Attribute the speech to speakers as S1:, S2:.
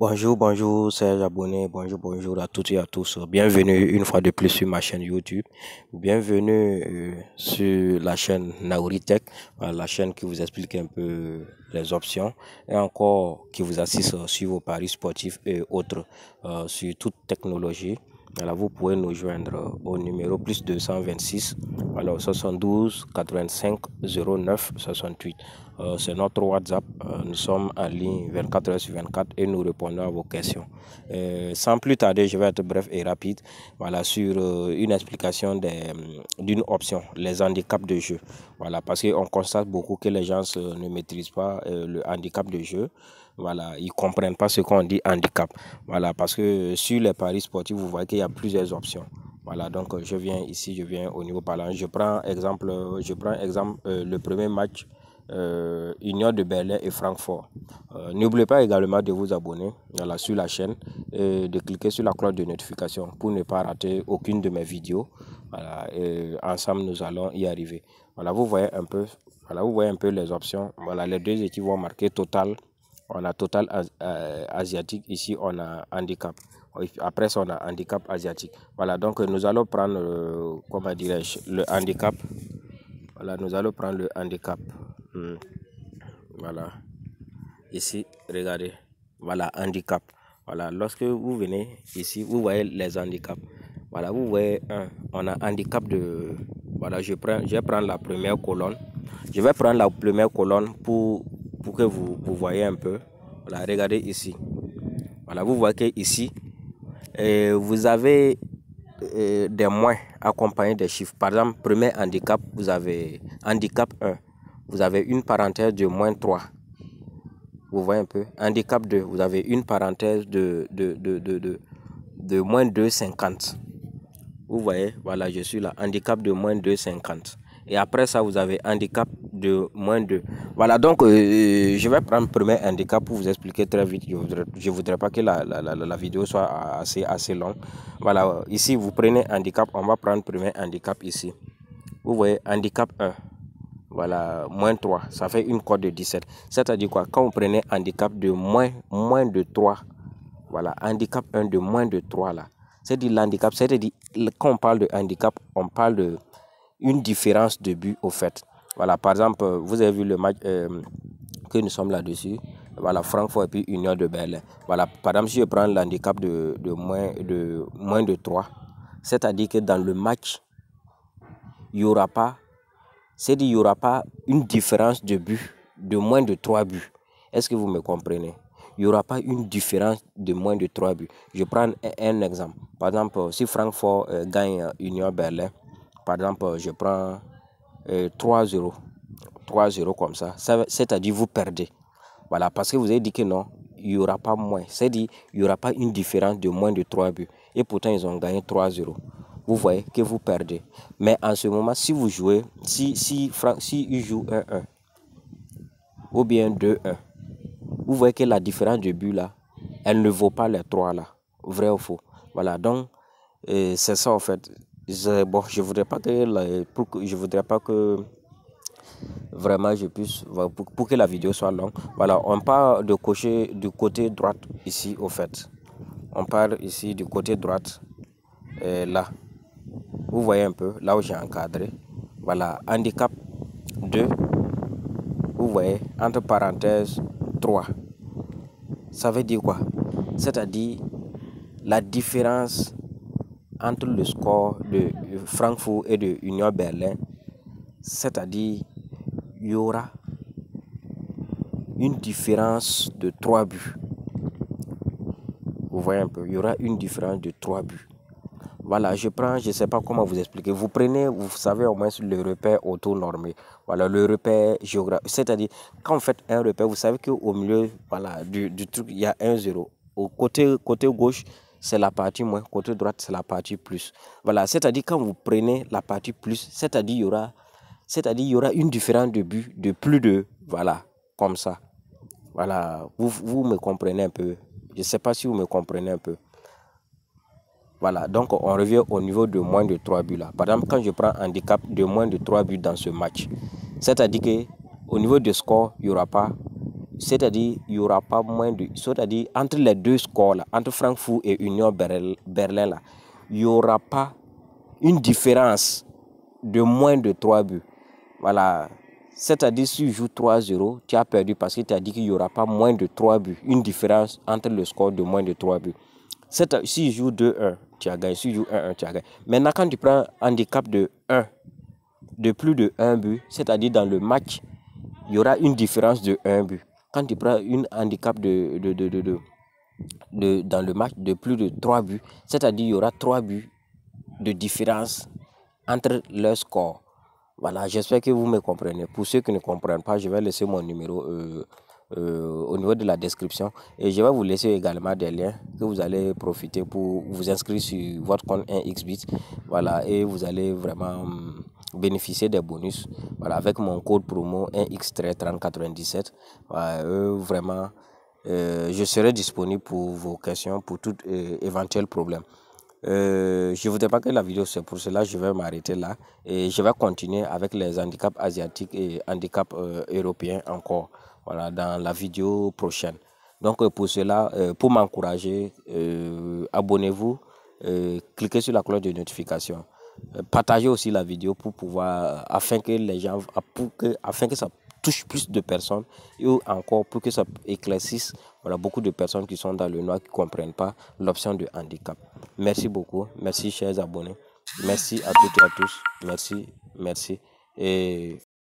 S1: Bonjour, bonjour, chers abonnés, bonjour à toutes et à tous. Bienvenue une fois de plus sur ma chaîne YouTube. Bienvenue sur la chaîne Nauritech, la chaîne qui vous explique un peu les options et encore qui vous assiste sur vos paris sportifs et autres sur toute technologie. Alors, vous pouvez nous joindre au numéro plus 226 alors 72 85 09 68. C'est notre WhatsApp. Nous sommes en ligne 24 heures sur 24 et nous répondons à vos questions. Sans plus tarder, je vais être bref et rapide voilà, sur une explication d'une option, les handicaps de jeu. Voilà, parce qu'on constate beaucoup que les gens ne maîtrisent pas le handicap de jeu. Voilà, ils ne comprennent pas ce qu'on dit handicap. Voilà, parce que sur les paris sportifs, vous voyez qu'il y a plusieurs options. Voilà, donc je viens ici, je viens au niveau parlant. Je prends exemple le premier match Union de Berlin et Francfort. N'oubliez pas également de vous abonner voilà, sur la chaîne et de cliquer sur la cloche de notification pour ne pas rater aucune de mes vidéos. Voilà, et ensemble, nous allons y arriver. Voilà, vous voyez un peu les options. Voilà, les deux équipes vont marquer Total. On a Total asiatique. Ici, on a handicap. Après ça, on a handicap asiatique. Voilà, donc nous allons prendre, comment dirais-je, le handicap. Voilà, nous allons prendre le handicap. Voilà. Ici, regardez. Voilà, handicap. Voilà, lorsque vous venez ici, vous voyez les handicaps. Voilà, vous voyez, on a handicap de... Voilà, je vais prendre la première colonne. Je vais prendre la première colonne pour que vous voyez un peu. Voilà, regardez ici. Voilà, vous voyez que ici, vous avez des moins accompagnés des chiffres. Par exemple, premier handicap, vous avez handicap 1. Vous avez une parenthèse de moins 3. Vous voyez un peu. Handicap 2, vous avez une parenthèse de moins 2,50. Vous voyez, voilà, je suis là. Handicap de moins 2,50. Et après ça, vous avez handicap de moins 2. Voilà, donc je vais prendre le premier handicap pour vous expliquer très vite. Je voudrais pas que la vidéo soit assez longue. Voilà, ici, vous prenez handicap. On va prendre le premier handicap ici. Vous voyez, handicap 1. Voilà, moins 3. Ça fait une cote de 17. C'est-à-dire quoi? Quand vous prenez handicap de moins de 3. Voilà, handicap 1 de moins de 3 là. C'est-à-dire l'handicap, c'est-à-dire quand on parle de handicap, on parle de une différence de but au fait. Voilà, par exemple, vous avez vu le match que nous sommes là-dessus. Voilà, Francfort et puis Union de Berlin. Voilà, par exemple, si je prends l'handicap de moins de 3, c'est-à-dire que dans le match, il n'y aura pas, c'est-à-dire il n'y aura pas une différence de but de moins de 3 buts. Est-ce que vous me comprenez? Il n'y aura pas une différence de moins de 3 buts. Je prends un exemple. Par exemple, si Francfort gagne Union Berlin, par exemple, je prends 3-0. 3-0 comme ça. C'est-à-dire vous perdez. Voilà, parce que vous avez dit que non, il n'y aura pas moins. C'est-à-dire il n'y aura pas une différence de moins de 3 buts. Et pourtant, ils ont gagné 3-0. Vous voyez que vous perdez. Mais en ce moment, si vous jouez, si ils jouent 1-1 ou bien 2-1, vous voyez que la différence de but là, elle ne vaut pas les 3 là. Vrai ou faux? Voilà, donc c'est ça en fait. Bon, je voudrais pas que vraiment je puisse pour que la vidéo soit longue. Voilà, on part de cocher du côté droite ici au fait. On part ici du côté droite là. Vous voyez un peu là où j'ai encadré. Voilà, handicap 2. Vous voyez entre parenthèses 3. Ça veut dire quoi? C'est-à-dire la différence entre le score de Francfort et de Union Berlin, c'est-à-dire il y aura une différence de 3 buts. Vous voyez un peu, il y aura une différence de 3 buts. Voilà, je ne sais pas comment vous expliquer. Vous prenez, vous savez au moins le repère auto-normé. Voilà, le repère géographique. C'est-à-dire, quand vous faites un repère, vous savez qu'au milieu voilà, du truc, il y a un 0. Au côté gauche, c'est la partie moins. Côté droite, c'est la partie plus. Voilà, c'est-à-dire quand vous prenez la partie plus, c'est-à-dire il y aura une différence de but de plus de, voilà, comme ça. Voilà, vous me comprenez un peu. Je ne sais pas si vous me comprenez un peu. Voilà, donc on revient au niveau de moins de 3 buts là. Par exemple, quand je prends un handicap de moins de 3 buts dans ce match, c'est-à-dire qu'au niveau de score, il n'y aura pas c'est-à-dire il n'y aura pas moins de... C'est-à-dire entre les deux scores, là, entre Francfort et Union Berlin, là, il n'y aura pas une différence de moins de 3 buts. Voilà. C'est-à-dire si tu joues 3-0, tu as perdu parce que tu as dit qu'il n'y aura pas moins de 3 buts. Une différence entre le score de moins de 3 buts. Si tu joues 2-1, tu as gagné. Si tu joues 1-1, tu as gagné. Maintenant, quand tu prends un handicap de 1, de plus de 1 but, c'est-à-dire dans le match, il y aura une différence de 1 but. Quand tu prends un handicap dans le match de plus de 3 buts, c'est-à-dire il y aura 3 buts de différence entre leur score. Voilà, j'espère que vous me comprenez. Pour ceux qui ne comprennent pas, je vais laisser mon numéro au niveau de la description. Et je vais vous laisser également des liens que vous allez profiter pour vous inscrire sur votre compte 1xBit. Voilà, et vous allez vraiment bénéficier des bonus. Voilà, avec mon code promo 1x3097. Voilà, vraiment, je serai disponible pour vos questions, pour tout éventuel problème. Je ne voudrais pas que la vidéo, c'est pour cela je vais m'arrêter là et je vais continuer avec les handicaps asiatiques et handicaps européens encore, voilà, dans la vidéo prochaine. Donc pour cela, pour m'encourager, abonnez-vous, cliquez sur la cloche de notification, partagez aussi la vidéo pour pouvoir, afin que les gens, afin que ça touche plus de personnes et encore pour que ça éclaircisse, voilà, beaucoup de personnes qui sont dans le noir qui ne comprennent pas l'option de handicap. Merci beaucoup, merci chers abonnés, merci à toutes et à tous, merci, et